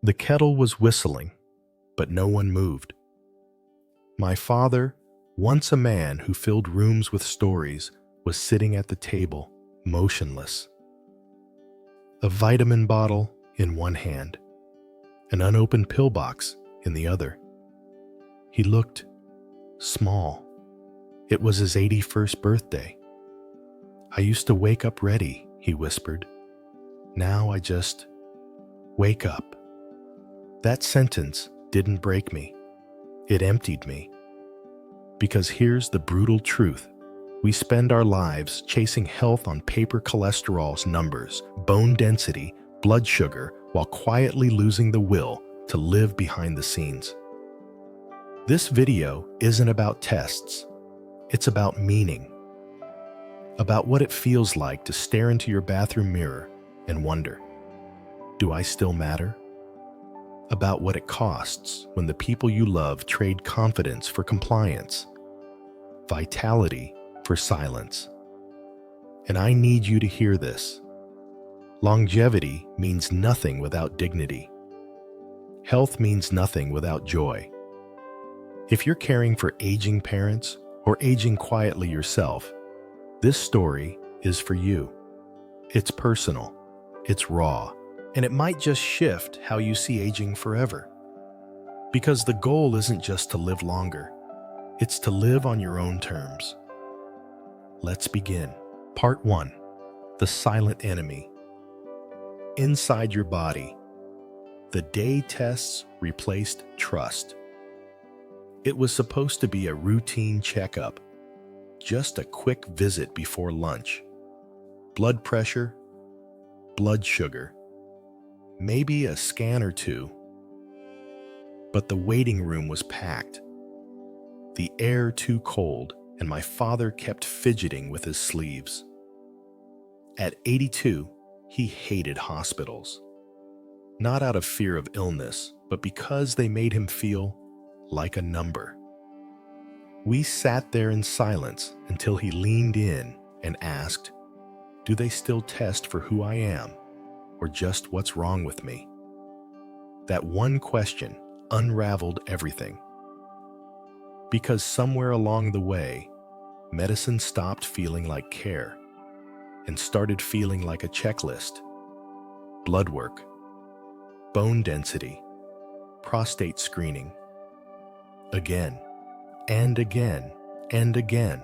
The kettle was whistling, but no one moved. My father, once a man who filled rooms with stories, was sitting at the table, motionless. A vitamin bottle in one hand, an unopened pill box in the other. He looked small. It was his 81st birthday. "I used to wake up ready," he whispered. "Now I just wake up." That sentence didn't break me. It emptied me. Because here's the brutal truth. We spend our lives chasing health on paper cholesterol's numbers, bone density, blood sugar, while quietly losing the will to live behind the scenes. This video isn't about tests. It's about meaning. About what it feels like to stare into your bathroom mirror and wonder, do I still matter? About what it costs when the people you love trade confidence for compliance, vitality for silence. And I need you to hear this. Longevity means nothing without dignity. Health means nothing without joy. If you're caring for aging parents or aging quietly yourself, this story is for you. It's personal, it's raw, and it might just shift how you see aging forever. Because the goal isn't just to live longer, it's to live on your own terms. Let's begin. Part 1. The silent enemy. Inside your body, the day tests replaced trust. It was supposed to be a routine checkup, just a quick visit before lunch. Blood pressure, blood sugar, maybe a scan or two. But the waiting room was packed, the air too cold, and my father kept fidgeting with his sleeves. At 82, he hated hospitals. Not out of fear of illness, but because they made him feel like a number. We sat there in silence until he leaned in and asked, "Do they still test for who I am, or just what's wrong with me?" That one question unraveled everything. Because somewhere along the way, medicine stopped feeling like care and started feeling like a checklist. Blood work, bone density, prostate screening. Again, and again, and again.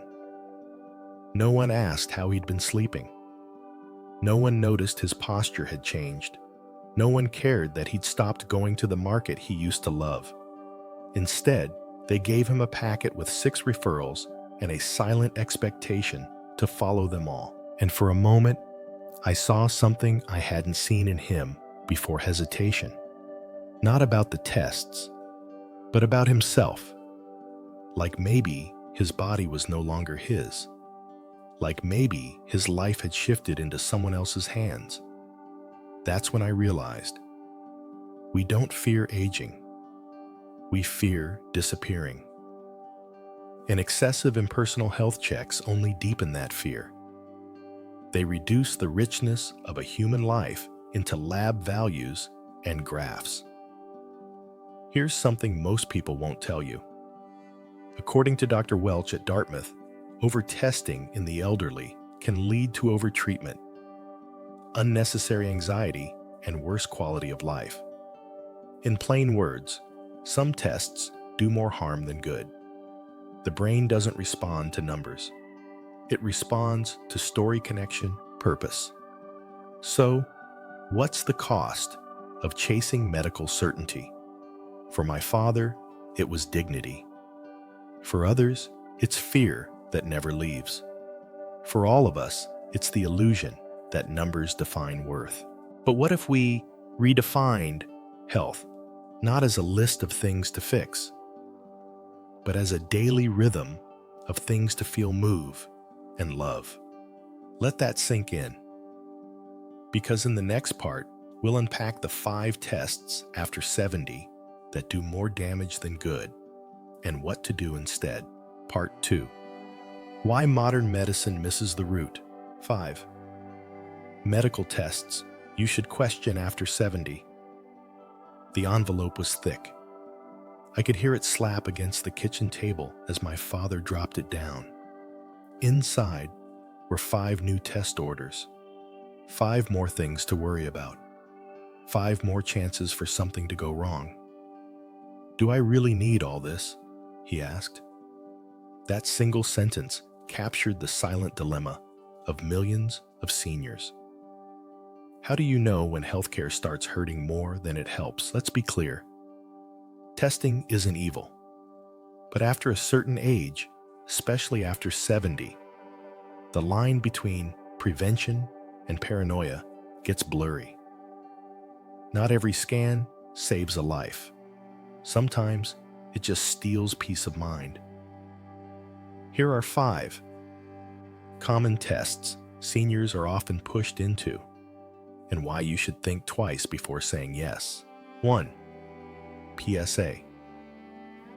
No one asked how he'd been sleeping. No one noticed his posture had changed. No one cared that he'd stopped going to the market he used to love. Instead, they gave him a packet with 6 referrals and a silent expectation to follow them all. And for a moment, I saw something I hadn't seen in him before hesitation. Not about the tests, but about himself. Like maybe his body was no longer his. Like maybe his life had shifted into someone else's hands. That's when I realized, we don't fear aging. We fear disappearing. And excessive impersonal health checks only deepen that fear. They reduce the richness of a human life into lab values and graphs. Here's something most people won't tell you. According to Dr. Welch at Dartmouth, over-testing in the elderly can lead to over-treatment, unnecessary anxiety, and worse quality of life. In plain words, some tests do more harm than good. The brain doesn't respond to numbers. It responds to story connection, purpose. So, what's the cost of chasing medical certainty? For my father, it was dignity. For others, it's fear that never leaves. For all of us, it's the illusion that numbers define worth. But what if we redefined health, not as a list of things to fix, but as a daily rhythm of things to feel, move, and love? Let that sink in. Because in the next part, we'll unpack the 5 tests after 70 that do more damage than good, and what to do instead. Part 2. Why modern medicine misses the root. 5. Medical tests you should question after 70. The envelope was thick. I could hear it slap against the kitchen table as my father dropped it down. Inside were 5 new test orders, 5 more things to worry about, 5 more chances for something to go wrong. "Do I really need all this?" he asked. That single sentence captured the silent dilemma of millions of seniors. How do you know when healthcare starts hurting more than it helps? Let's be clear. Testing isn't evil. But after a certain age, especially after 70, the line between prevention and paranoia gets blurry. Not every scan saves a life. Sometimes it just steals peace of mind. Here are 5 common tests seniors are often pushed into, and why you should think twice before saying yes. 1. PSA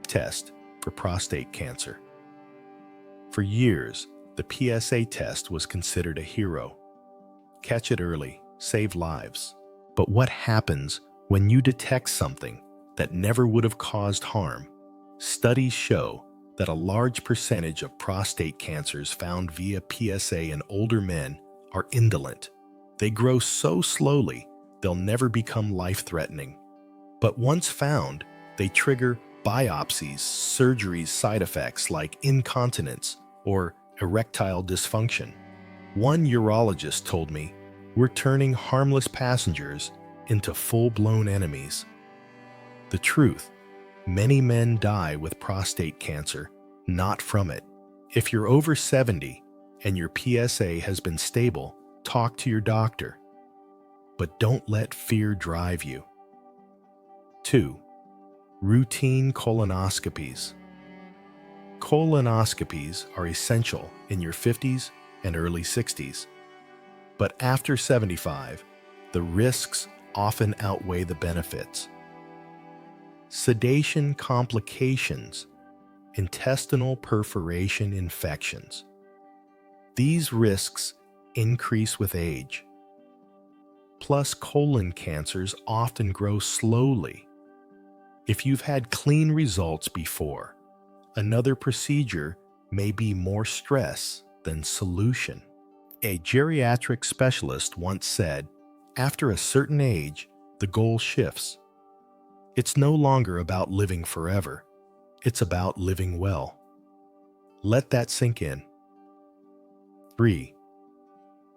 test for prostate cancer. For years, the PSA test was considered a hero. Catch it early, save lives. But what happens when you detect something that never would have caused harm? Studies show that a large percentage of prostate cancers found via PSA in older men are indolent. They grow so slowly, they'll never become life-threatening. But once found, they trigger biopsies, surgeries, side effects like incontinence or erectile dysfunction. One urologist told me, "We're turning harmless passengers into full-blown enemies." The truth, many men die with prostate cancer, not from it. If you're over 70 and your PSA has been stable, talk to your doctor. But don't let fear drive you. 2. Routine colonoscopies. Colonoscopies are essential in your 50s and early 60s. But after 75, the risks often outweigh the benefits. Sedation complications, intestinal perforation infections. These risks increase with age. Plus, colon cancers often grow slowly. If you've had clean results before, another procedure may be more stress than solution. A geriatric specialist once said, "After a certain age, the goal shifts. It's no longer about living forever. It's about living well." Let that sink in. 3.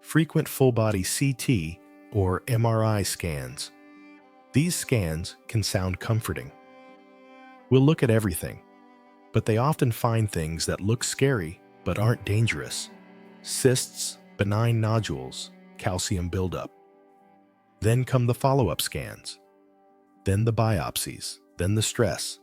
Frequent full-body CT or MRI scans. These scans can sound comforting. We'll look at everything, but they often find things that look scary but aren't dangerous. Cysts, benign nodules, calcium buildup. Then come the follow-up scans. Then the biopsies, then the stress.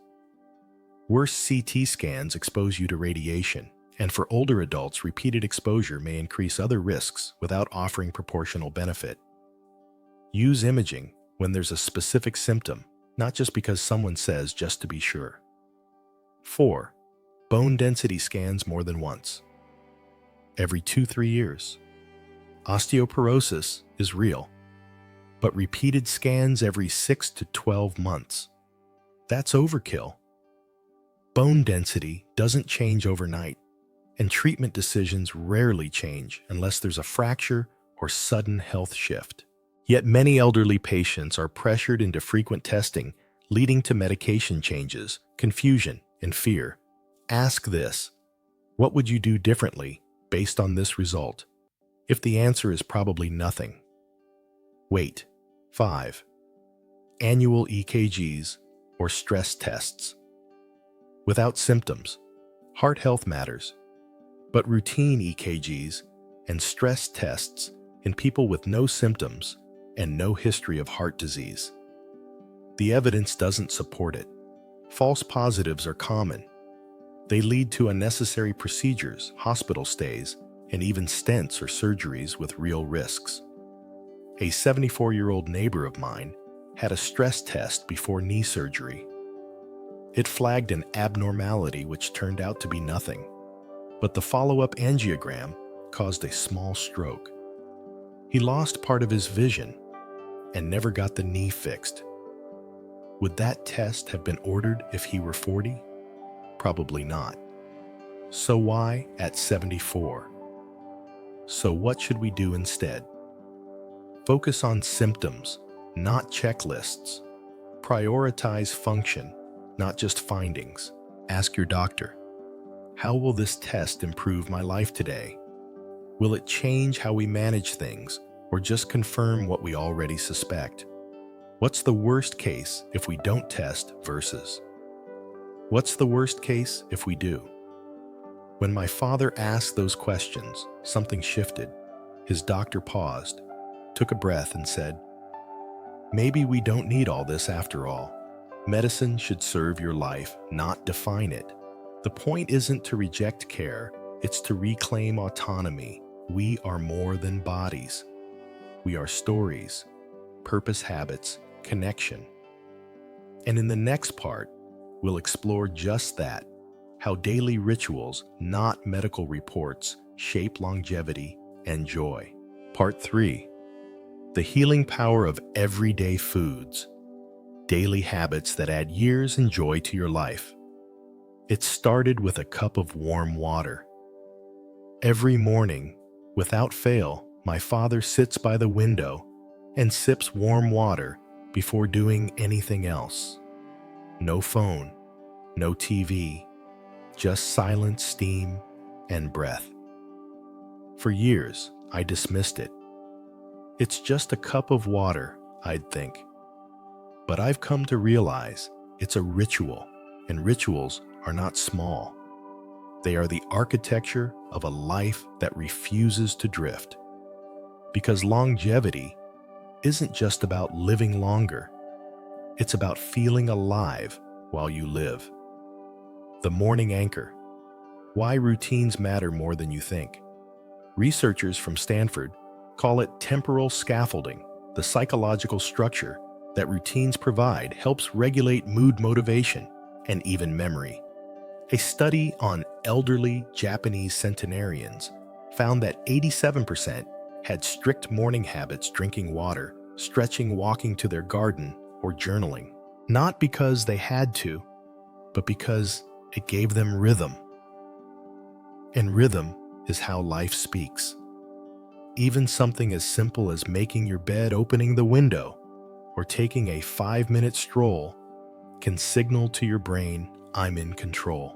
Worse CT scans expose you to radiation, and for older adults, repeated exposure may increase other risks without offering proportional benefit. Use imaging when there's a specific symptom, not just because someone says just to be sure. 4. Bone density scans more than once. Every 2-3 years. Osteoporosis is real, but repeated scans every 6 to 12 months. That's overkill. Bone density doesn't change overnight, and treatment decisions rarely change unless there's a fracture or sudden health shift. Yet many elderly patients are pressured into frequent testing, leading to medication changes, confusion, and fear. Ask this: what would you do differently based on this result? If the answer is probably nothing, wait. 5. Annual EKGs or stress tests. Without symptoms, heart health matters, but routine EKGs and stress tests in people with no symptoms and no history of heart disease. The evidence doesn't support it. False positives are common. They lead to unnecessary procedures, hospital stays, and even stents or surgeries with real risks. A 74-year-old neighbor of mine had a stress test before knee surgery. It flagged an abnormality which turned out to be nothing, but the follow-up angiogram caused a small stroke. He lost part of his vision and never got the knee fixed. Would that test have been ordered if he were 40? Probably not. So why at 74? So what should we do instead? Focus on symptoms, not checklists. Prioritize function, not just findings. Ask your doctor, how will this test improve my life today? Will it change how we manage things or just confirm what we already suspect? What's the worst case if we don't test versus what's the worst case if we do? When my father asked those questions, something shifted. His doctor paused, took a breath, and said, "Maybe we don't need all this after all. Medicine should serve your life, not define it. The point isn't to reject care, it's to reclaim autonomy. We are more than bodies. We are stories, purpose, habits, connection." And in the next part, we'll explore just that, how daily rituals, not medical reports, shape longevity and joy. Part 3. The healing power of everyday foods. Daily habits that add years and joy to your life. It started with a cup of warm water. Every morning, without fail, my father sits by the window and sips warm water before doing anything else. No phone, no TV, just silent steam and breath. For years, I dismissed it. It's just a cup of water, I'd think. But I've come to realize it's a ritual, and rituals are not small. They are the architecture of a life that refuses to drift. Because longevity isn't just about living longer. It's about feeling alive while you live. The morning anchor. Why routines matter more than you think. Researchers from Stanford call it temporal scaffolding. The psychological structure that routines provide helps regulate mood, motivation, and even memory. A study on elderly Japanese centenarians found that 87% had strict morning habits, drinking water, stretching, walking to their garden, or journaling. Not because they had to, but because it gave them rhythm. And rhythm is how life speaks. Even something as simple as making your bed, opening the window, or taking a 5-minute stroll can signal to your brain, I'm in control.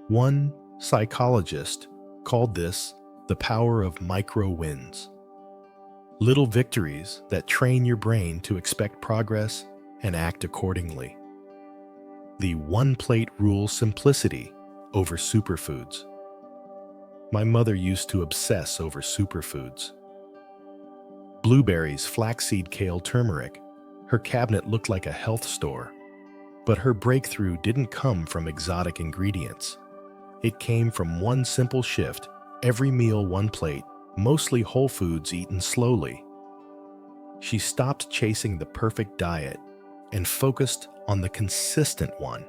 One psychologist called this the power of micro wins. Little victories that train your brain to expect progress and act accordingly. The one-plate rule, simplicity over superfoods. My mother used to obsess over superfoods. Blueberries, flaxseed, kale, turmeric. Her cabinet looked like a health store. But her breakthrough didn't come from exotic ingredients. It came from one simple shift: every meal, one plate, mostly whole foods eaten slowly. She stopped chasing the perfect diet and focused on the consistent one.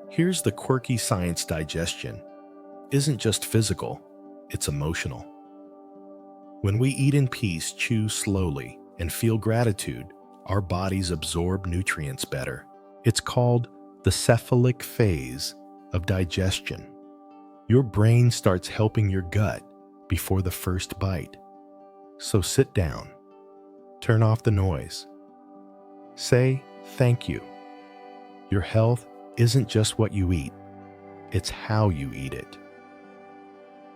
Here's the quirky science: digestion isn't just physical, it's emotional. When we eat in peace, chew slowly, and feel gratitude, our bodies absorb nutrients better. It's called the cephalic phase of digestion. Your brain starts helping your gut before the first bite. So sit down, turn off the noise. Say thank you. Your health isn't just what you eat, it's how you eat it.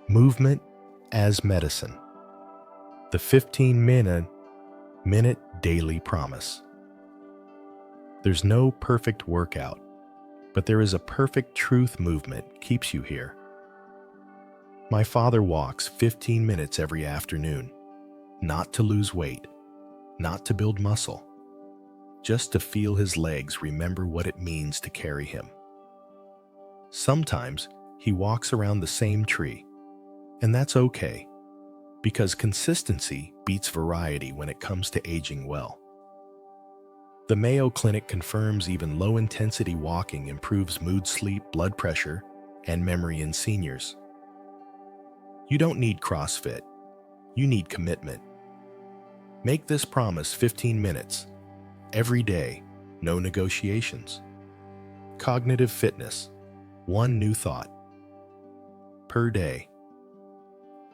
Movement as medicine. The 15-minute daily promise. There's no perfect workout, but there is a perfect truth. Movement keeps you here. My father walks 15 minutes every afternoon, not to lose weight, not to build muscle, just to feel his legs remember what it means to carry him. Sometimes he walks around the same tree, and that's okay, because consistency beats variety when it comes to aging well. The Mayo Clinic confirms even low-intensity walking improves mood, sleep, blood pressure, and memory in seniors. You don't need CrossFit. You need commitment. Make this promise 15 minutes every day no negotiations. Cognitive fitness, one new thought per day.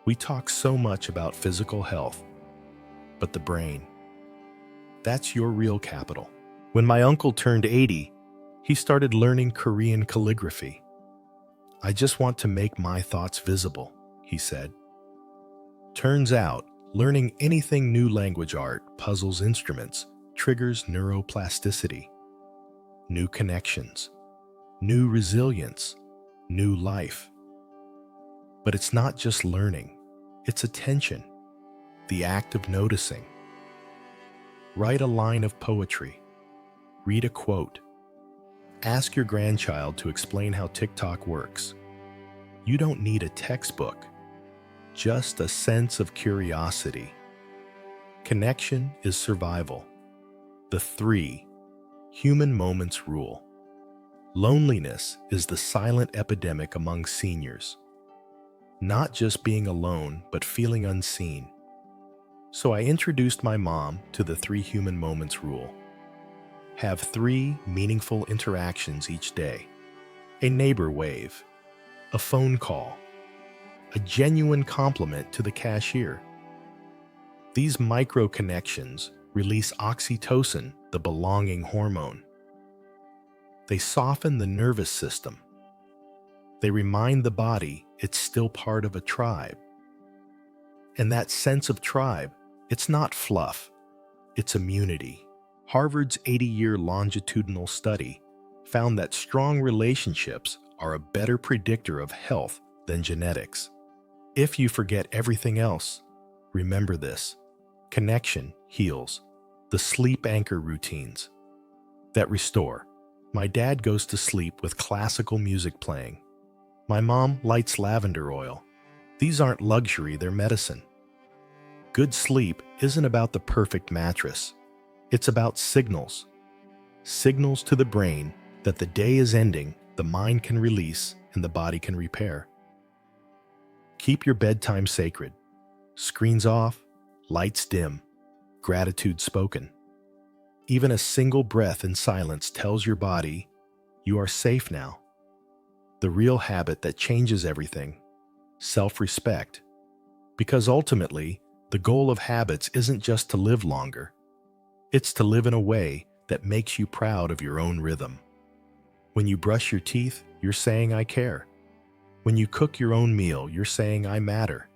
We talk so much about physical health, but the brain, that's your real capital. When my uncle turned 80, he started learning Korean calligraphy. I just want to make my thoughts visible, he said. Turns out, learning anything new language art, puzzles, instruments, triggers neuroplasticity, new connections, new resilience, new life. But it's not just learning, it's attention, the act of noticing. Write a line of poetry, read a quote, ask your grandchild to explain how TikTok works. You don't need a textbook, just a sense of curiosity. Connection is survival. The 3 human moments rule. Loneliness is the silent epidemic among seniors. Not just being alone, but feeling unseen. So I introduced my mom to the 3 human moments rule. Have 3 meaningful interactions each day. A neighbor wave, a phone call, a genuine compliment to the cashier. These micro connections release oxytocin, the belonging hormone. They soften the nervous system. They remind the body it's still part of a tribe. And that sense of tribe, it's not fluff, it's immunity. Harvard's 80-year longitudinal study found that strong relationships are a better predictor of health than genetics. If you forget everything else, remember this. Connection heals. The sleep anchor routines that restore. My dad goes to sleep with classical music playing. My mom lights lavender oil. These aren't luxury, they're medicine. Good sleep isn't about the perfect mattress. It's about signals. Signals to the brain that the day is ending, the mind can release, and the body can repair. Keep your bedtime sacred. Screens off, lights dim, gratitude spoken. Even a single breath in silence tells your body, you are safe now. The real habit that changes everything, self-respect. Because ultimately, the goal of habits isn't just to live longer. It's to live in a way that makes you proud of your own rhythm. When you brush your teeth, you're saying, I care. When you cook your own meal, you're saying, I matter.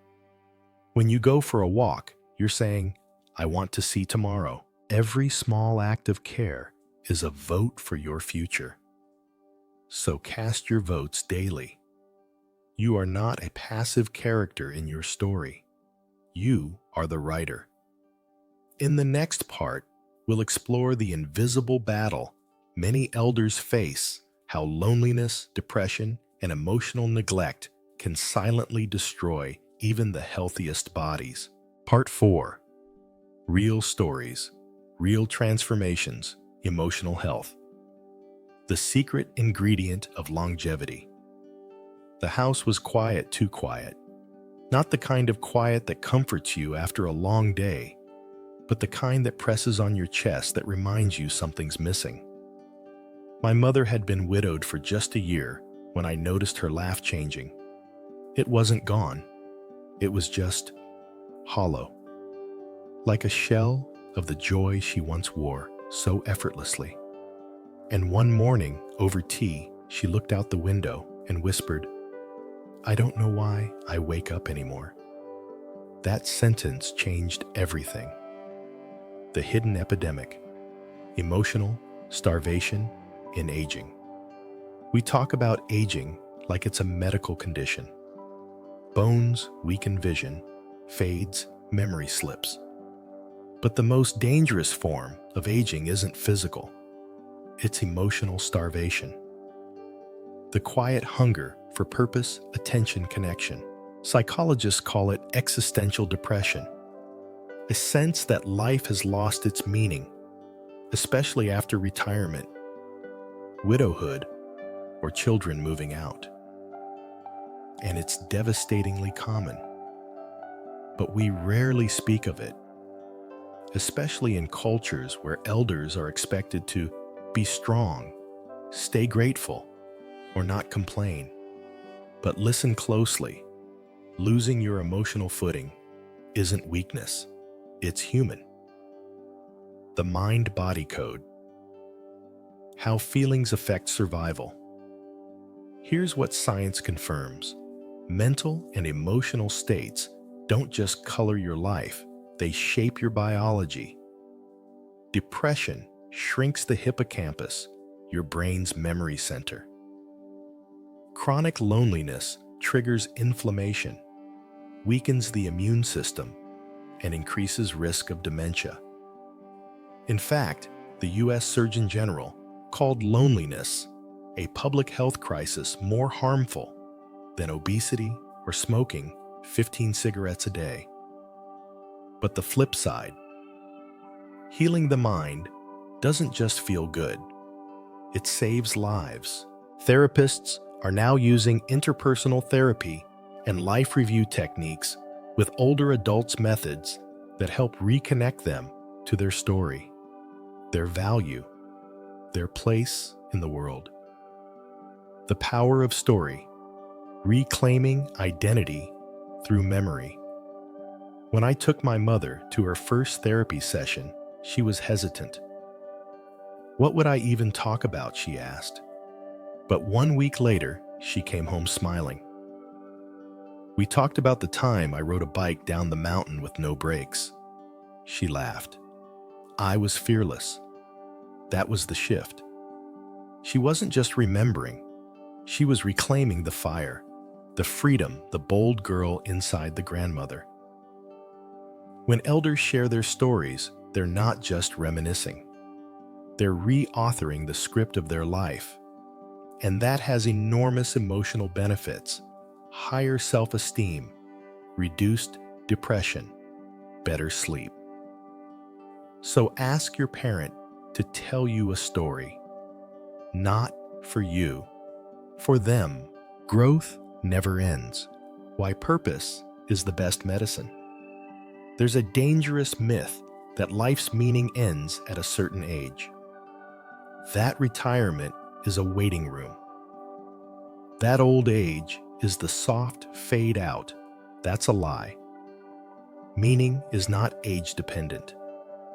When you go for a walk, you're saying, I want to see tomorrow. Every small act of care is a vote for your future. So cast your votes daily. You are not a passive character in your story. You are the writer. In the next part, we'll explore the invisible battle many elders face, how loneliness, depression, and emotional neglect can silently destroy even the healthiest bodies. Part 4. Real stories, real transformations, emotional health. The secret ingredient of longevity. The house was quiet, too quiet. Not the kind of quiet that comforts you after a long day, but the kind that presses on your chest that reminds you something's missing. My mother had been widowed for just a year when I noticed her laugh changing. It wasn't gone. It was just hollow. Like a shell of the joy she once wore so effortlessly. And one morning, over tea, she looked out the window and whispered, I don't know why I wake up anymore. That sentence changed everything. The hidden epidemic, emotional starvation in aging. We talk about aging like it's a medical condition. Bones weaken vision, fades, memory slips. But the most dangerous form of aging isn't physical. It's emotional starvation. The quiet hunger for purpose, attention, connection. Psychologists call it existential depression. A sense that life has lost its meaning, especially after retirement, widowhood, or children moving out. And it's devastatingly common. But we rarely speak of it, especially in cultures where elders are expected to Be strong, stay grateful, or not complain. But listen closely. Losing your emotional footing isn't weakness, it's human. The mind-body code. How feelings affect survival. Here's what science confirms. Mental and emotional states don't just color your life, they shape your biology. Depression shrinks the hippocampus, your brain's memory center. Chronic loneliness triggers inflammation, weakens the immune system, and increases risk of dementia. In fact, the US Surgeon General called loneliness a public health crisis more harmful than obesity or smoking 15 cigarettes a day. But the flip side, healing the mind doesn't just feel good, it saves lives. Therapists are now using interpersonal therapy and life review techniques with older adults' methods that help reconnect them to their story, their value, their place in the world. The power of story, reclaiming identity through memory. When I took my mother to her first therapy session, she was hesitant. What would I even talk about, she asked. But 1 week later, she came home smiling. We talked about the time I rode a bike down the mountain with no brakes. She laughed. I was fearless. That was the shift. She wasn't just remembering, she was reclaiming the fire, the freedom, the bold girl inside the grandmother. When elders share their stories, they're not just reminiscing. They're reauthoring the script of their life. And that has enormous emotional benefits: higher self-esteem, reduced depression, better sleep. So ask your parent to tell you a story. Not for you, for them. Growth never ends. Why purpose is the best medicine. There's a dangerous myth that life's meaning ends at a certain age. That retirement is a waiting room. That old age is the soft fade out. That's a lie. Meaning is not age dependent.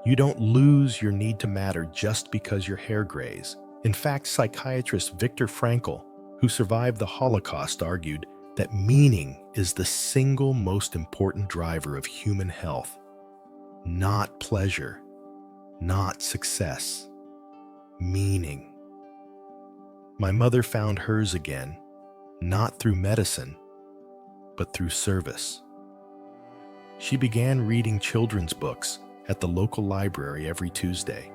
You don't lose your need to matter just because your hair grays. In fact, psychiatrist Viktor Frankl, who survived the Holocaust, argued that meaning is the single most important driver of human health. Not pleasure, not success. Meaning. My mother found hers again, not through medicine, but through service. She began reading children's books at the local library every Tuesday.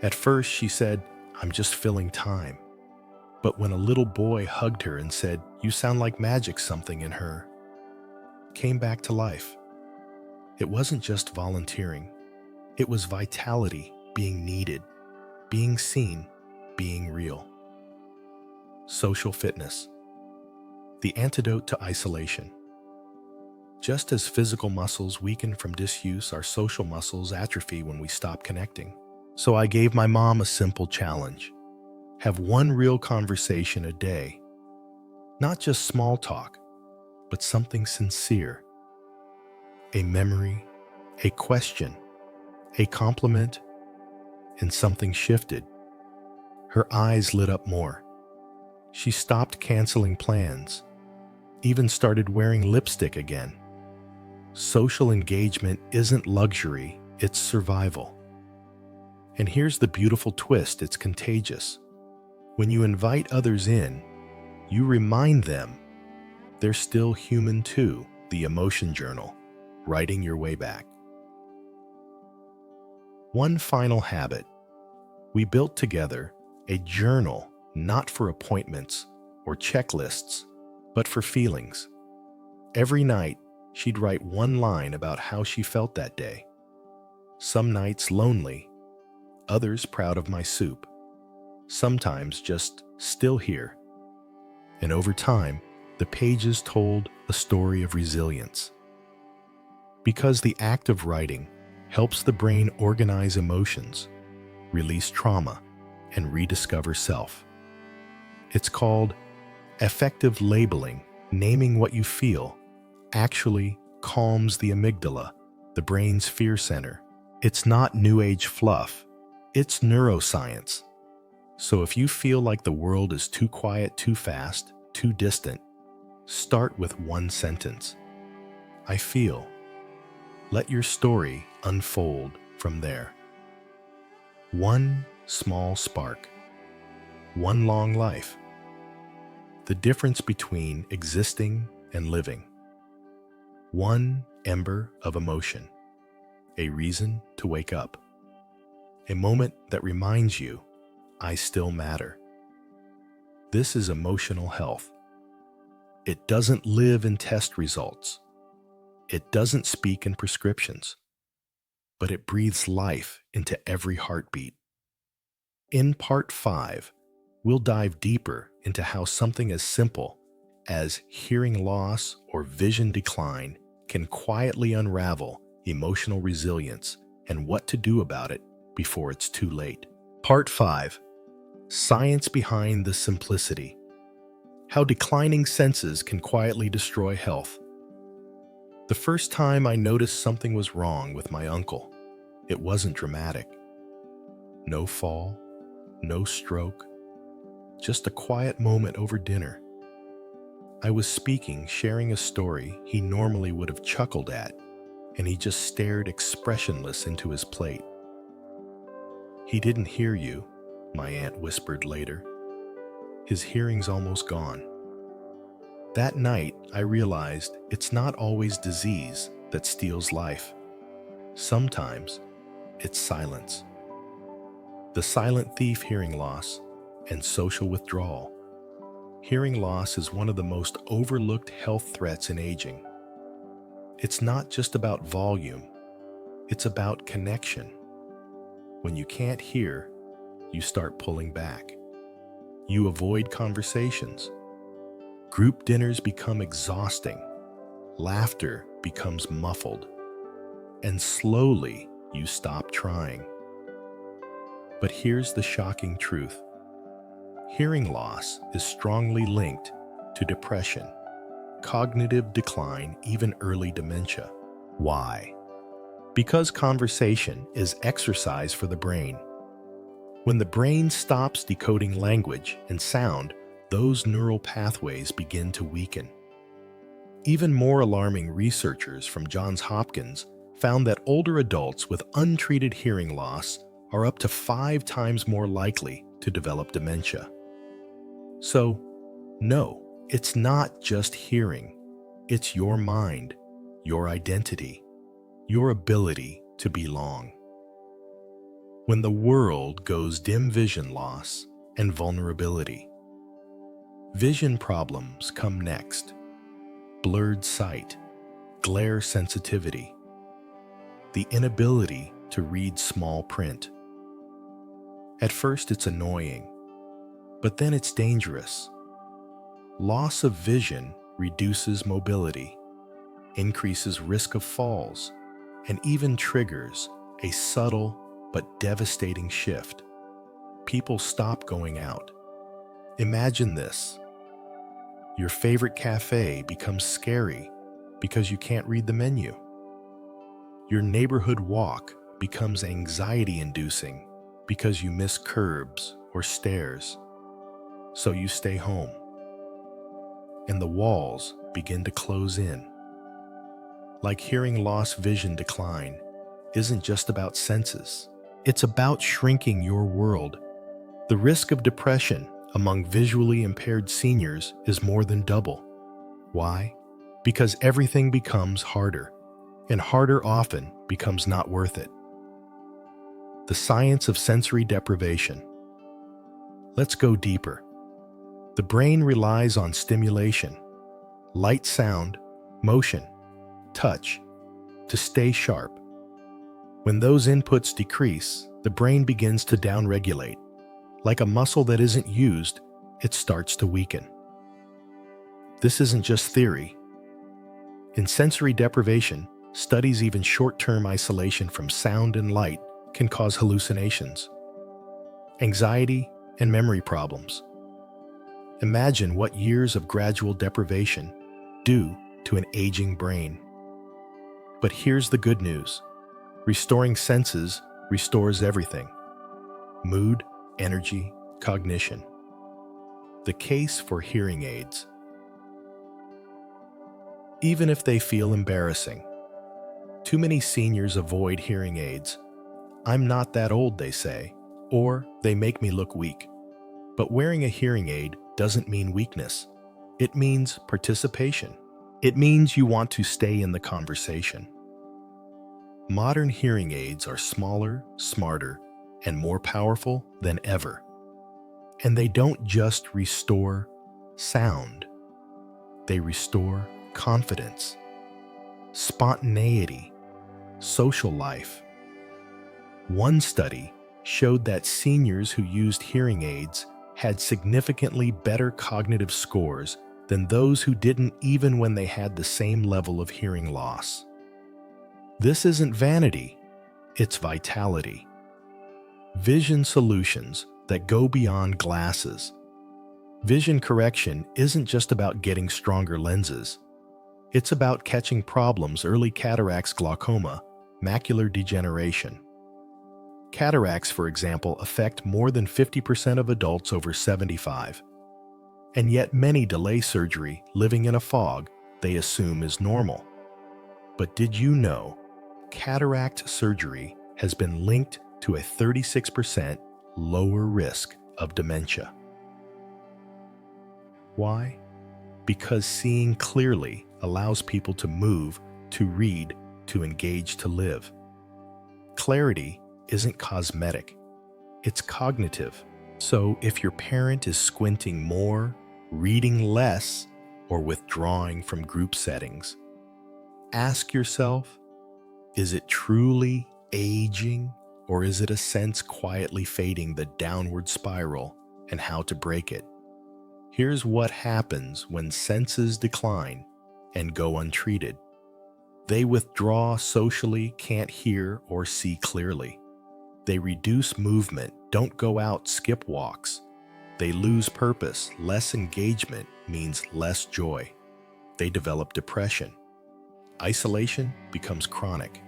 At first, she said, "I'm just filling time." But when a little boy hugged her and said, "You sound like magic," something in her came back to life. It wasn't just volunteering. It was vitality being needed, being seen, being real. Social fitness. The antidote to isolation. Just as physical muscles weaken from disuse, our social muscles atrophy when we stop connecting. So I gave my mom a simple challenge. Have one real conversation a day. Not just small talk, but something sincere. A memory, a question, a compliment, and something shifted. Her eyes lit up more. She stopped canceling plans, even started wearing lipstick again. Social engagement isn't luxury, it's survival. And here's the beautiful twist, it's contagious. When you invite others in, you remind them they're still human too. The emotion journal, writing your way back. One final habit. We built together a journal not for appointments or checklists, but for feelings. Every night, she'd write one line about how she felt that day. Some nights lonely, others proud of my soup, sometimes just still here. And over time, the pages told a story of resilience. Because the act of writing helps the brain organize emotions, release trauma, and rediscover self. It's called affective labeling. Naming what you feel actually calms the amygdala, the brain's fear center. It's not new age fluff, it's neuroscience. So if you feel like the world is too quiet, too fast, too distant, start with one sentence. I feel. Let your story unfold from there. One small spark, one long life. The difference between existing and living. One ember of emotion, a reason to wake up. A moment that reminds you, I still matter. This is emotional health. It doesn't live in test results. It doesn't speak in prescriptions, but it breathes life into every heartbeat. In part 5, we'll dive deeper into how something as simple as hearing loss or vision decline can quietly unravel emotional resilience and what to do about it before it's too late. Part 5. Science behind the simplicity. How declining senses can quietly destroy health. The first time I noticed something was wrong with my uncle, it wasn't dramatic. No fall, no stroke, just a quiet moment over dinner. I was speaking, sharing a story he normally would have chuckled at, and he just stared expressionless into his plate. He didn't hear you, my aunt whispered later. His hearing's almost gone. That night, I realized it's not always disease that steals life. Sometimes, it's silence. The silent thief, hearing loss, and social withdrawal. Hearing loss is one of the most overlooked health threats in aging. It's not just about volume, it's about connection. When you can't hear, you start pulling back. You avoid conversations. Group dinners become exhausting. Laughter becomes muffled. And slowly, you stop trying. But here's the shocking truth. Hearing loss is strongly linked to depression, cognitive decline, even early dementia. Why? Because conversation is exercise for the brain. When the brain stops decoding language and sound, those neural pathways begin to weaken. Even more alarming, researchers from Johns Hopkins found that older adults with untreated hearing loss are up to 5 times more likely to develop dementia. So, no, it's not just hearing. It's your mind, your identity, your ability to belong. When the world goes dim, vision loss and vulnerability. Vision problems come next. Blurred sight, glare sensitivity, the inability to read small print. At first it's annoying, but then it's dangerous. Loss of vision reduces mobility, increases risk of falls, and even triggers a subtle but devastating shift. People stop going out. Imagine this. Your favorite cafe becomes scary because you can't read the menu. Your neighborhood walk becomes anxiety-inducing because you miss curbs or stairs. So you stay home. And the walls begin to close in. Like hearing loss, vision decline isn't just about senses. It's about shrinking your world. The risk of depression among visually impaired seniors is more than double. Why? Because everything becomes harder, and harder often becomes not worth it. The science of sensory deprivation. Let's go deeper. The brain relies on stimulation, light, sound, motion, touch, to stay sharp. When those inputs decrease, the brain begins to downregulate. Like a muscle that isn't used, it starts to weaken. This isn't just theory. In sensory deprivation, studies even short-term isolation from sound and light can cause hallucinations. anxiety, and memory problems. Imagine what years of gradual deprivation do to an aging brain. But here's the good news. Restoring senses restores everything: mood, energy, cognition. The case for hearing aids. Even if they feel embarrassing, too many seniors avoid hearing aids. "I'm not that old," they say, or "they make me look weak." But wearing a hearing aid doesn't mean weakness. It means participation. It means you want to stay in the conversation. Modern hearing aids are smaller, smarter, and more powerful than ever. And they don't just restore sound. They restore confidence, spontaneity, social life. One study showed that seniors who used hearing aids had significantly better cognitive scores than those who didn't, even when they had the same level of hearing loss. This isn't vanity, it's vitality. Vision solutions that go beyond glasses. Vision correction isn't just about getting stronger lenses. It's about catching problems: early cataracts, glaucoma, macular degeneration. Cataracts, for example, affect more than 50% of adults over 75. And yet many delay surgery, living in a fog they assume is normal. But did you know cataract surgery has been linked to a 36% lower risk of dementia? Why? Because seeing clearly allows people to move, to read, to engage, to live. Clarity isn't cosmetic, it's cognitive. So if your parent is squinting more, reading less, or withdrawing from group settings, ask yourself, is it truly aging, or is it a sense quietly fading the downward spiral, and how to break it? Here's what happens when senses decline and go untreated. They withdraw socially, can't hear or see clearly. They reduce movement, don't go out, skip walks. They lose purpose. Less engagement means less joy. They develop depression. Isolation becomes chronic.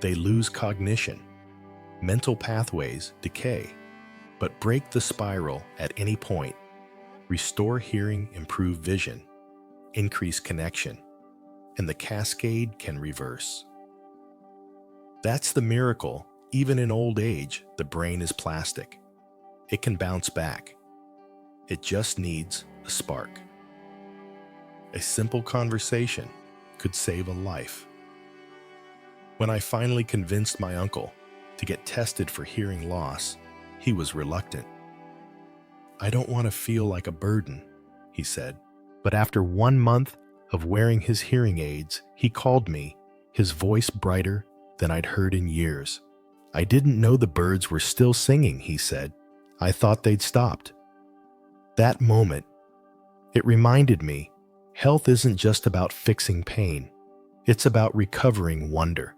They lose cognition. Mental pathways decay. But break the spiral at any point. Restore hearing, improve vision, increase connection, and the cascade can reverse. That's the miracle. Even in old age, the brain is plastic. It can bounce back. It just needs a spark. A simple conversation could save a life. When I finally convinced my uncle to get tested for hearing loss, he was reluctant. "I don't want to feel like a burden," he said. But after 1 month of wearing his hearing aids, he called me, his voice brighter than I'd heard in years. "I didn't know the birds were still singing," he said. "I thought they'd stopped." That moment, it reminded me, health isn't just about fixing pain. It's about recovering wonder.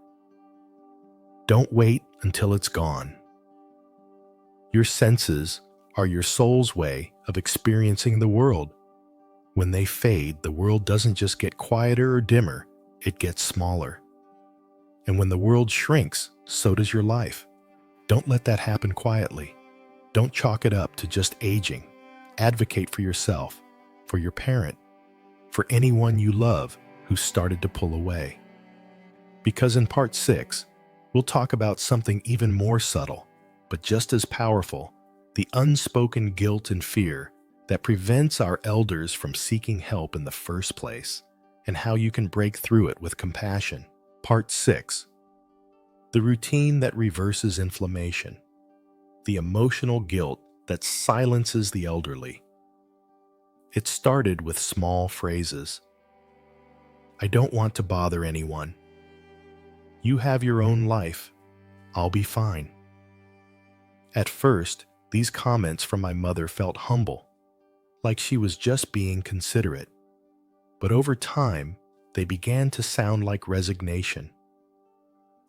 Don't wait until it's gone. Your senses are your soul's way of experiencing the world. When they fade, the world doesn't just get quieter or dimmer, it gets smaller. And when the world shrinks, so does your life. Don't let that happen quietly. Don't chalk it up to just aging. Advocate for yourself, for your parent, for anyone you love who started to pull away. Because in part 6, we'll talk about something even more subtle, but just as powerful: the unspoken guilt and fear that prevents our elders from seeking help in the first place, and how you can break through it with compassion. Part 6. The routine that reverses inflammation. The emotional guilt that silences the elderly. It started with small phrases. "I don't want to bother anyone." "You have your own life. I'll be fine." At first, these comments from my mother felt humble, like she was just being considerate. But over time, they began to sound like resignation.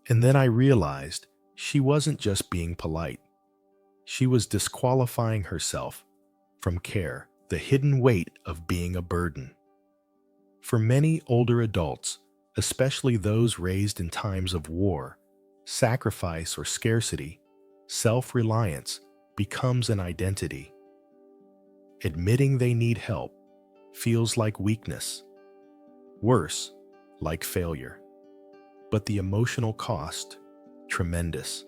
And then I realized she wasn't just being polite. She was disqualifying herself from care, the hidden weight of being a burden. For many older adults, especially those raised in times of war, sacrifice, or scarcity, self-reliance becomes an identity. Admitting they need help feels like weakness, worse, like failure. But the emotional cost, tremendous.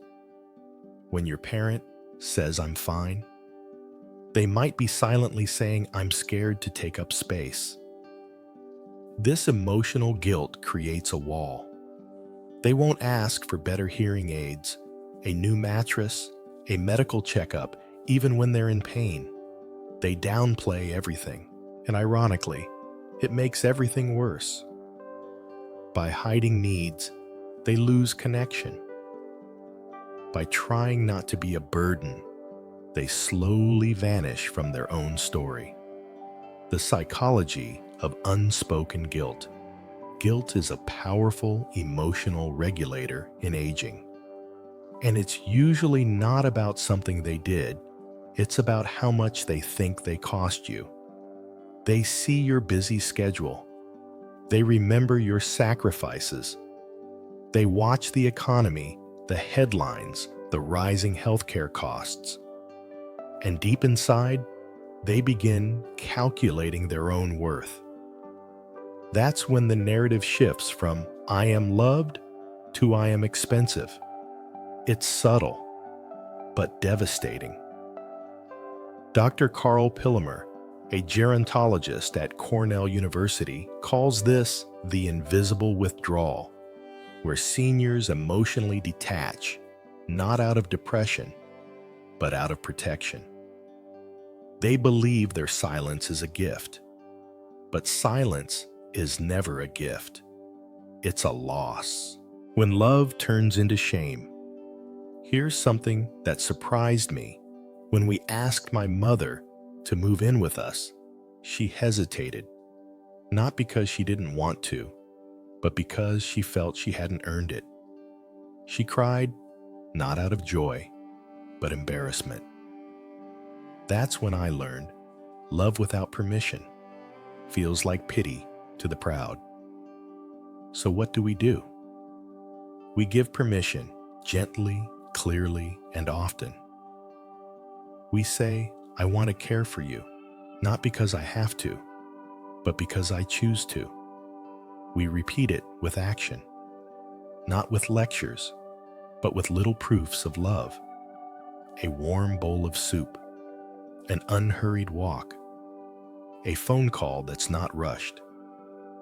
When your parent says, "I'm fine," they might be silently saying, "I'm scared to take up space." This emotional guilt creates a wall. They won't ask for better hearing aids, a new mattress, a medical checkup, even when they're in pain. They downplay everything, and ironically, it makes everything worse. By hiding needs, they lose connection. By trying not to be a burden, they slowly vanish from their own story. The psychology of unspoken guilt. Guilt is a powerful emotional regulator in aging. And it's usually not about something they did, it's about how much they think they cost you. They see your busy schedule. They remember your sacrifices. They watch the economy, the headlines, the rising healthcare costs. And deep inside, they begin calculating their own worth. That's when the narrative shifts from "I am loved" to "I am expensive." It's subtle, but devastating. Dr. Carl Pillemer, a gerontologist at Cornell University, calls this the invisible withdrawal, where seniors emotionally detach, not out of depression, but out of protection. They believe their silence is a gift, but silence is never a gift. It's a loss. When love turns into shame. Here's something that surprised me. When we asked my mother to move in with us, she hesitated, not because she didn't want to, but because she felt she hadn't earned it. She cried, not out of joy, but embarrassment. That's when I learned love without permission feels like pity to the proud. So what do? We give permission gently, clearly, and often. We say, "I want to care for you, not because I have to, but because I choose to." We repeat it with action, not with lectures, but with little proofs of love. A warm bowl of soup, an unhurried walk, a phone call that's not rushed.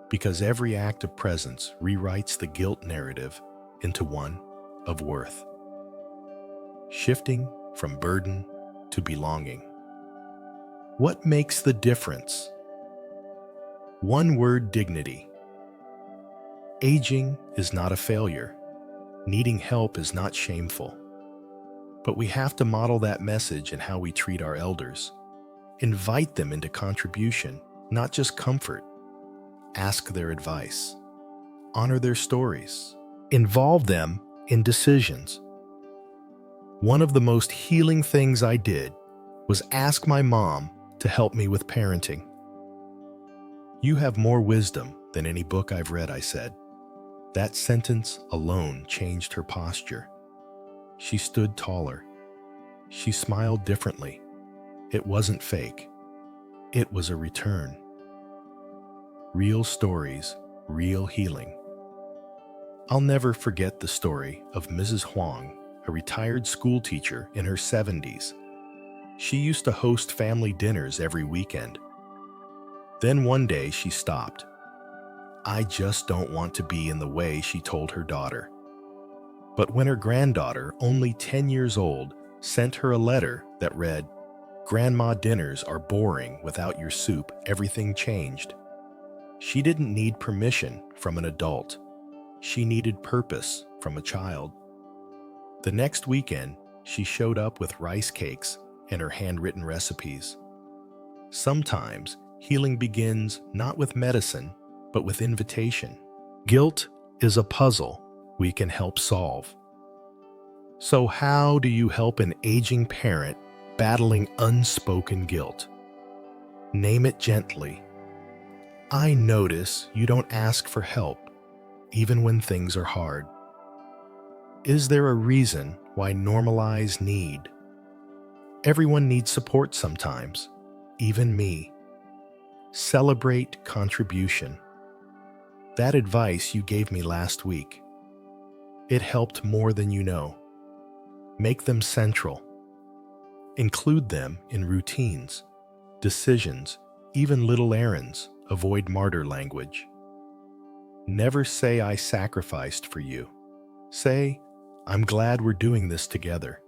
Because every act of presence rewrites the guilt narrative into one of worth. Shifting from burden to belonging. What makes the difference? One word: dignity. Aging is not a failure. Needing help is not shameful. But we have to model that message in how we treat our elders. Invite them into contribution, not just comfort. Ask their advice. Honor their stories. Involve them in decisions. One of the most healing things I did was ask my mom to help me with parenting. "You have more wisdom than any book I've read," I said. That sentence alone changed her posture. She stood taller. She smiled differently. It wasn't fake. It was a return. Real stories, real healing. I'll never forget the story of Mrs. Huang, a retired school teacher in her 70s. She used to host family dinners every weekend. Then one day she stopped. "I just don't want to be in the way," she told her daughter. But when her granddaughter, only 10 years old, sent her a letter that read, "Grandma, dinners are boring without your soup," everything changed. She didn't need permission from an adult. She needed purpose from a child. The next weekend, she showed up with rice cakes and her handwritten recipes. Sometimes, healing begins not with medicine, but with invitation. Guilt is a puzzle we can help solve. So how do you help an aging parent battling unspoken guilt? Name it gently. I notice you don't ask for help, even when things are hard. Is there a reason why normalize need? Everyone needs support sometimes, even me. Celebrate contribution. That advice you gave me last week. It helped more than you know. Make them central. Include them in routines, decisions, even little errands. Avoid martyr language. Never say I sacrificed for you. Say, I'm glad we're doing this together.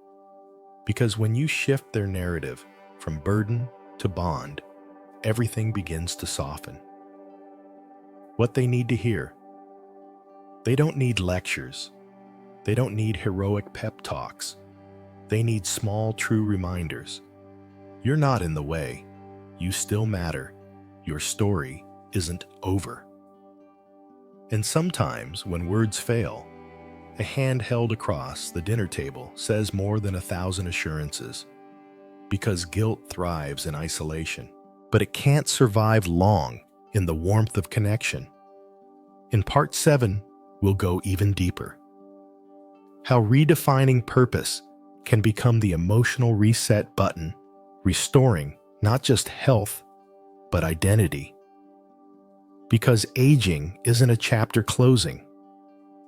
Because when you shift their narrative from burden to bond, everything begins to soften. What they need to hear. They don't need lectures. They don't need heroic pep talks. They need small, true reminders. You're not in the way. You still matter. Your story isn't over. And sometimes, when words fail, a hand held across the dinner table says more than 1,000 assurances. Because guilt thrives in isolation, but it can't survive long in the warmth of connection. In part 7, we'll go even deeper. How redefining purpose can become the emotional reset button, restoring not just health, but identity. Because aging isn't a chapter closing.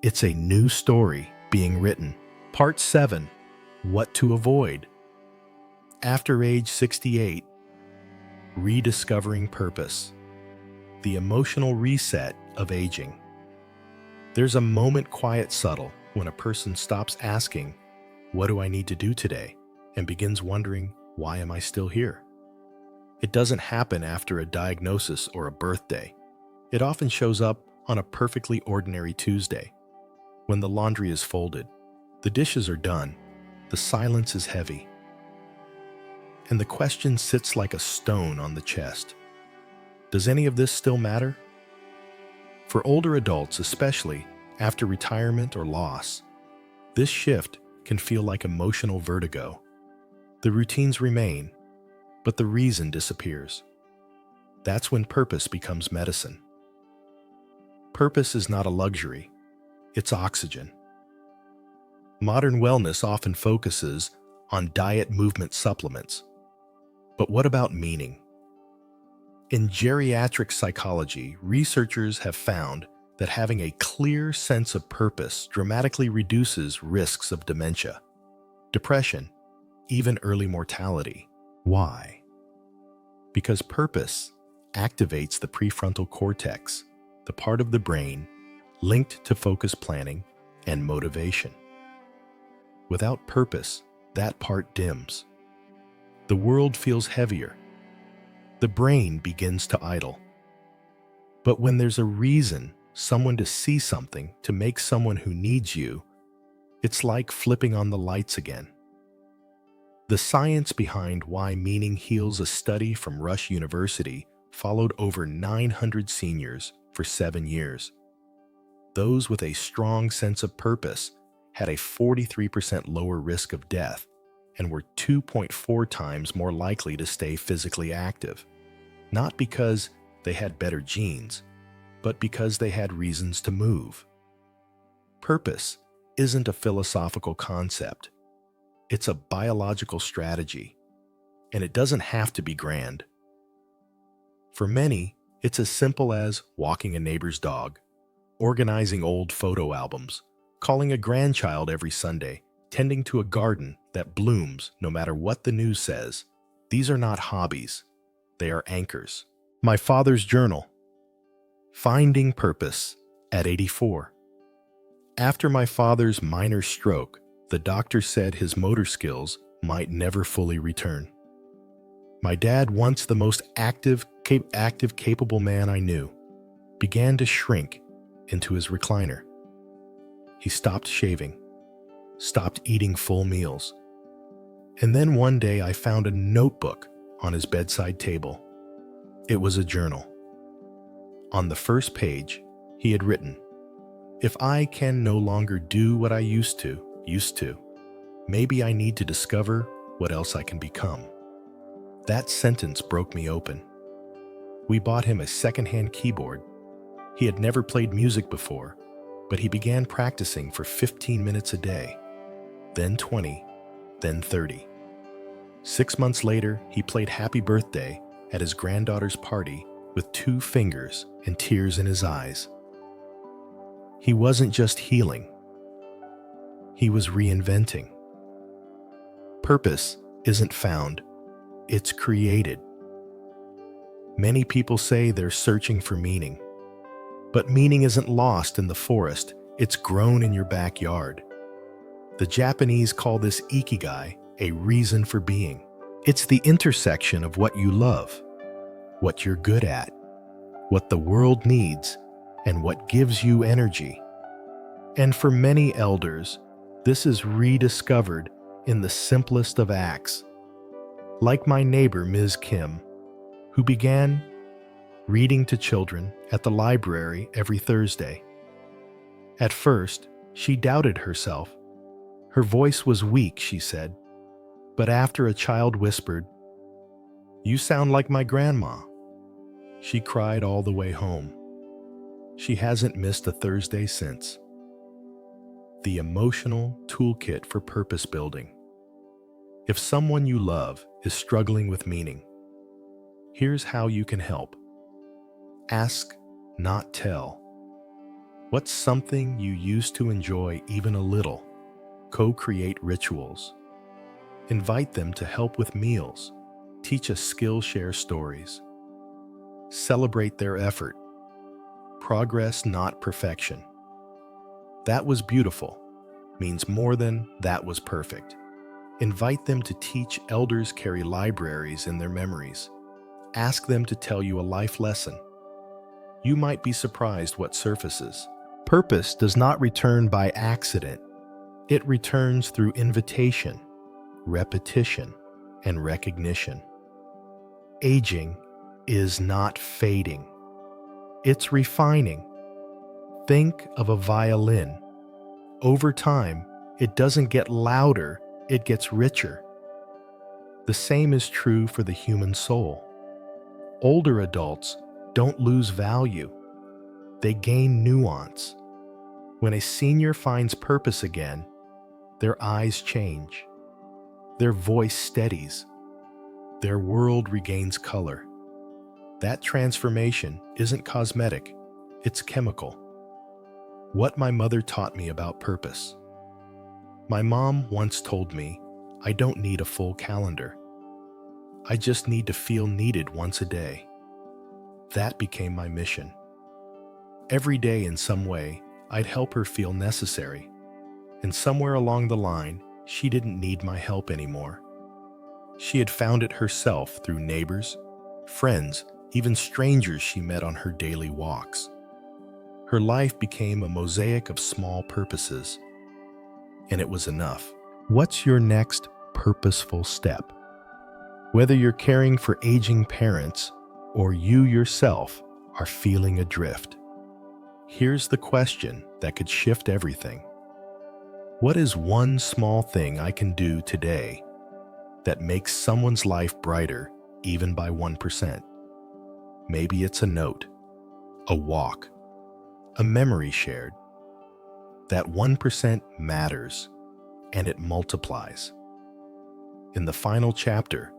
It's a new story being written. Part 7, What to Avoid. After age 68, rediscovering purpose. The emotional reset of aging. There's a moment quiet subtle when a person stops asking, what do I need to do today? And begins wondering, why am I still here? It doesn't happen after a diagnosis or a birthday. It often shows up on a perfectly ordinary Tuesday, when the laundry is folded, the dishes are done, the silence is heavy, and the question sits like a stone on the chest. Does any of this still matter? For older adults, especially after retirement or loss, this shift can feel like emotional vertigo. The routines remain, but the reason disappears. That's when purpose becomes medicine. Purpose is not a luxury, it's oxygen. Modern wellness often focuses on diet movement supplements. But what about meaning? In geriatric psychology, researchers have found that having a clear sense of purpose dramatically reduces risks of dementia, depression, even early mortality. Why? Because purpose activates the prefrontal cortex, the part of the brain linked to focus planning and motivation. Without purpose, that part dims. The world feels heavier. The brain begins to idle. But when there's a reason, someone to see something, to make someone who needs you, it's like flipping on the lights again. The science behind why meaning heals, a study from Rush University, followed over 900 seniors for 7 years. Those with a strong sense of purpose had a 43% lower risk of death and were 2.4 times more likely to stay physically active. Not because they had better genes, but because they had reasons to move. Purpose isn't a philosophical concept. It's a biological strategy, and it doesn't have to be grand. For many, it's as simple as walking a neighbor's dog, organizing old photo albums, calling a grandchild every Sunday, tending to a garden that blooms no matter what the news says. These are not hobbies. They are anchors. My father's journal. Finding purpose at 84. After my father's minor stroke, the doctor said his motor skills might never fully return. My dad, once the most active, capable man I knew, began to shrink into his recliner. He stopped shaving, stopped eating full meals. And then one day I found a notebook on his bedside table. It was a journal. On the first page, he had written, "If I can no longer do what I used to, Maybe I need to discover what else I can become. That sentence broke me open. We bought him a secondhand keyboard. He had never played music before, but he began practicing for 15 minutes a day, then 20, then 30. 6 months later, he played Happy Birthday at his granddaughter's party with 2 fingers and tears in his eyes. He wasn't just healing. He was reinventing. Purpose isn't found, it's created. Many people say they're searching for meaning, but meaning isn't lost in the forest, it's grown in your backyard. The Japanese call this ikigai, a reason for being. It's the intersection of what you love, what you're good at, what the world needs, and what gives you energy. And for many elders, this is rediscovered in the simplest of acts. Like my neighbor, Ms. Kim, who began reading to children at the library every Thursday. At first, she doubted herself. Her voice was weak, she said. But after a child whispered, "You sound like my grandma," she cried all the way home. She hasn't missed a Thursday since. The emotional toolkit for purpose building. If someone you love is struggling with meaning, here's how you can help. Ask, not tell. What's something you used to enjoy even a little? Co-create rituals. Invite them to help with meals. Teach a skill, share stories. Celebrate their effort. Progress, not perfection. That was beautiful means more than that was perfect. Invite them to teach. Elders carry libraries in their memories. Ask them to tell you a life lesson. You might be surprised what surfaces. Purpose does not return by accident. It returns through invitation, repetition, and recognition. Aging is not fading. It's refining. Think of a violin. Over time, it doesn't get louder, it gets richer. The same is true for the human soul. Older adults don't lose value. They gain nuance. When a senior finds purpose again, their eyes change. Their voice steadies. Their world regains color. That transformation isn't cosmetic, it's chemical. What my mother taught me about purpose. My mom once told me, I don't need a full calendar. I just need to feel needed once a day. That became my mission. Every day in some way, I'd help her feel necessary. And somewhere along the line, she didn't need my help anymore. She had found it herself through neighbors, friends, even strangers she met on her daily walks. Her life became a mosaic of small purposes, and it was enough. What's your next purposeful step? Whether you're caring for aging parents or you yourself are feeling adrift, here's the question that could shift everything. What is one small thing I can do today that makes someone's life brighter even by 1%? Maybe it's a note, a walk, a memory shared. That 1% matters, and it multiplies. In the final chapter,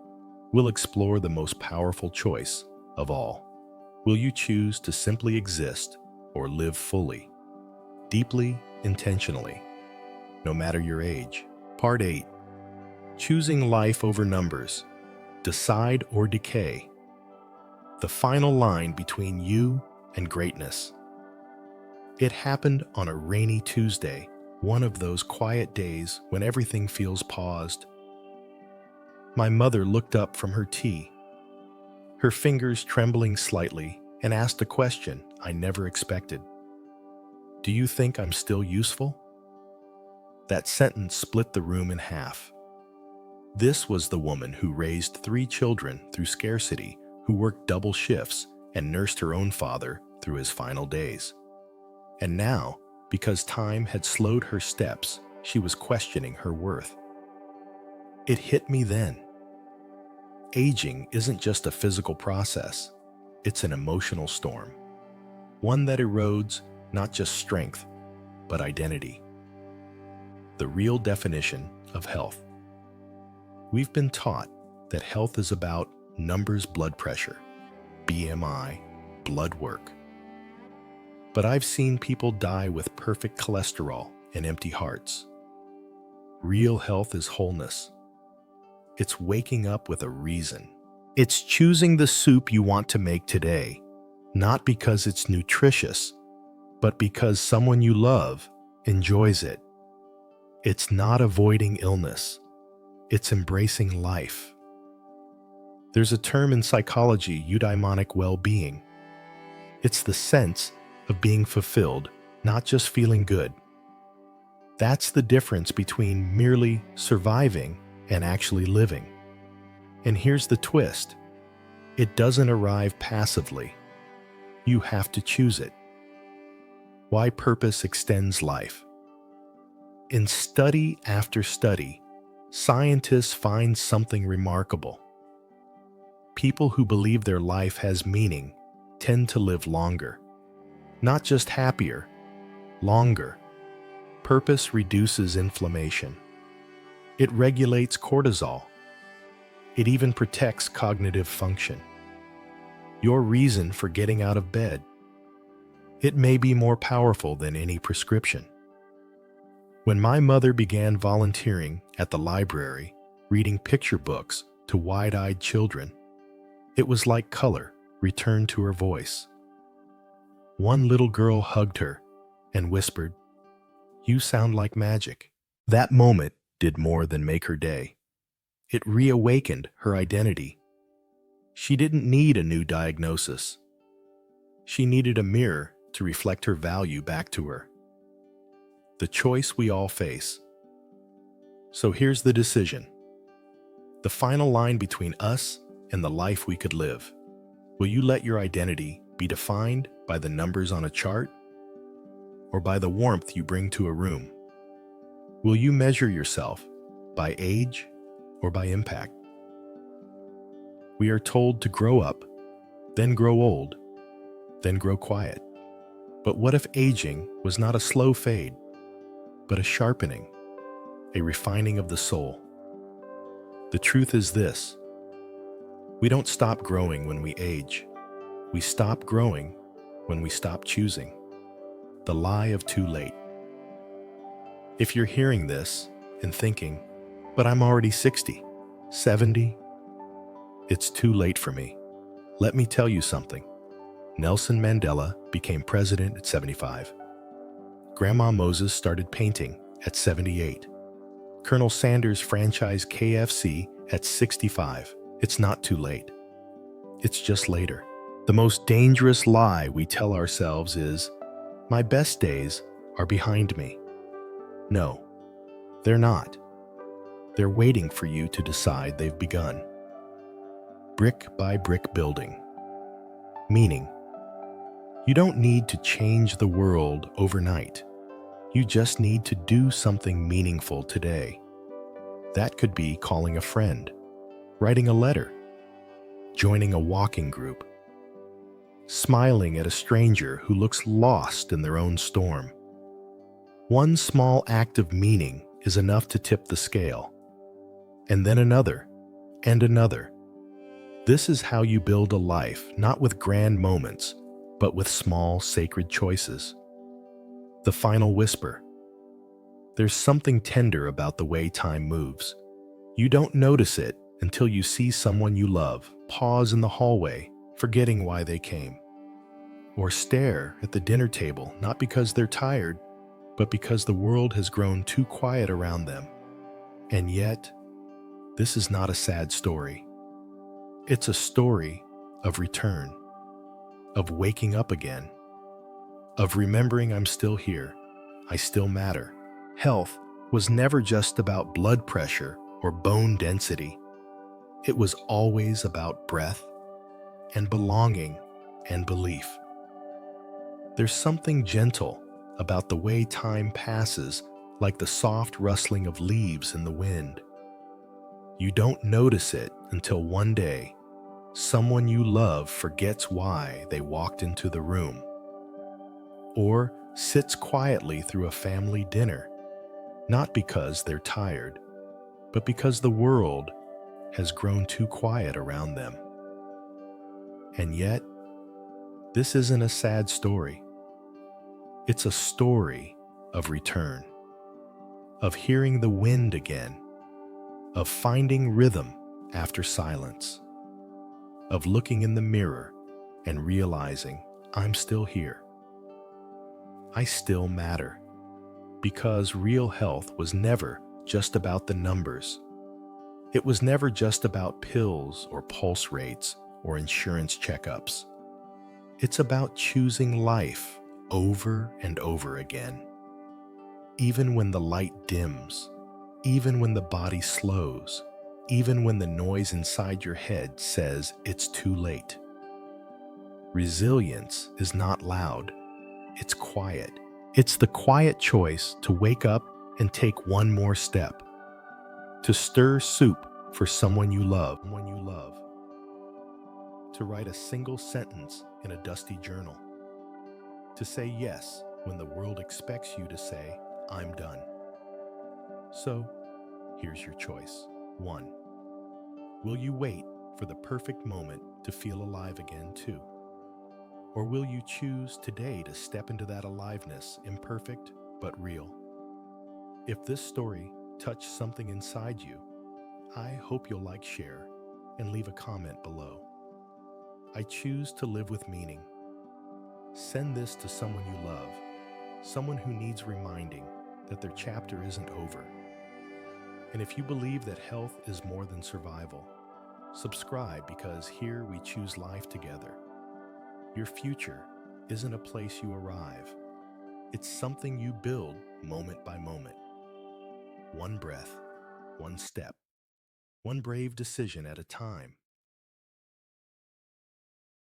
we'll explore the most powerful choice of all. Will you choose to simply exist or live fully, deeply, intentionally, no matter your age? Part 8. Choosing life over numbers. Decide or decay. The final line between you and greatness. It happened on a rainy Tuesday, one of those quiet days when everything feels paused. My mother looked up from her tea, her fingers trembling slightly, and asked a question I never expected. Do you think I'm still useful? That sentence split the room in half. This was the woman who raised 3 children through scarcity, who worked double shifts and nursed her own father through his final days. And now, because time had slowed her steps, she was questioning her worth. It hit me then. Aging isn't just a physical process, it's an emotional storm, one that erodes not just strength, but identity. The real definition of health. We've been taught that health is about numbers, blood pressure, BMI, blood work. But I've seen people die with perfect cholesterol and empty hearts. Real health is wholeness. It's waking up with a reason. It's choosing the soup you want to make today, not because it's nutritious, but because someone you love enjoys it. It's not avoiding illness. It's embracing life. There's a term in psychology, eudaimonic well-being. It's the sense of being fulfilled, not just feeling good. That's the difference between merely surviving and actually living. And here's the twist. It doesn't arrive passively. You have to choose it. Why purpose extends life. In study after study, scientists find something remarkable. People who believe their life has meaning tend to live longer. Not just happier, longer. Purpose reduces inflammation. It regulates cortisol. It even protects cognitive function. Your reason for getting out of bed. It may be more powerful than any prescription. When my mother began volunteering at the library, reading picture books to wide-eyed children, it was like color returned to her voice. One little girl hugged her and whispered, "You sound like magic." That moment did more than make her day. It reawakened her identity. She didn't need a new diagnosis. She needed a mirror to reflect her value back to her. The choice we all face. So here's the decision. The final line between us and the life we could live. Will you let your identity be defined by the numbers on a chart or by the warmth you bring to a room? Will you measure yourself by age or by impact? We are told to grow up, then grow old, then grow quiet. But what if aging was not a slow fade, but a sharpening, a refining of the soul? The truth is this: we don't stop growing when we age. We stop growing when we stop choosing. The lie of too late. If you're hearing this and thinking, but I'm already 60, 70, it's too late for me. Let me tell you something. Nelson Mandela became president at 75. Grandma Moses started painting at 78. Colonel Sanders franchised KFC at 65. It's not too late. It's just later. The most dangerous lie we tell ourselves is, my best days are behind me. No, they're not. They're waiting for you to decide they've begun. Brick by brick building. Meaning, you don't need to change the world overnight. You just need to do something meaningful today. That could be calling a friend, writing a letter, joining a walking group, smiling at a stranger who looks lost in their own storm. One small act of meaning is enough to tip the scale, and then another, and another. This is how you build a life, not with grand moments, but with small, sacred choices. The final whisper. There's something tender about the way time moves. You don't notice it until you see someone you love pause in the hallway, forgetting why they came. Or stare at the dinner table, not because they're tired, but because the world has grown too quiet around them. And yet, this is not a sad story. It's a story of return, of waking up again, of remembering I'm still here, I still matter. Health was never just about blood pressure or bone density. It was always about breath and belonging and belief. There's something gentle about the way time passes, like the soft rustling of leaves in the wind. You don't notice it until one day someone you love forgets why they walked into the room, or sits quietly through a family dinner, not because they're tired, but because the world has grown too quiet around them. And yet, this isn't a sad story. It's a story of return, of hearing the wind again, of finding rhythm after silence, of looking in the mirror and realizing I'm still here. I still matter, because real health was never just about the numbers. It was never just about pills or pulse rates or insurance checkups. It's about choosing life over and over again. Even when the light dims, even when the body slows, even when the noise inside your head says it's too late. Resilience is not loud, it's quiet. It's the quiet choice to wake up and take one more step, to stir soup for someone you love, to write a single sentence in a dusty journal, to say yes when the world expects you to say, I'm done. So, here's your choice. 1. Will you wait for the perfect moment to feel alive again, 2? Or will you choose today to step into that aliveness, imperfect but real? If this story touched something inside you, I hope you'll like, share, and leave a comment below. I choose to live with meaning. Send this to someone you love, someone who needs reminding that their chapter isn't over. And if you believe that health is more than survival, subscribe, because here we choose life together. Your future isn't a place you arrive. It's something you build moment by moment. One breath, one step, one brave decision at a time.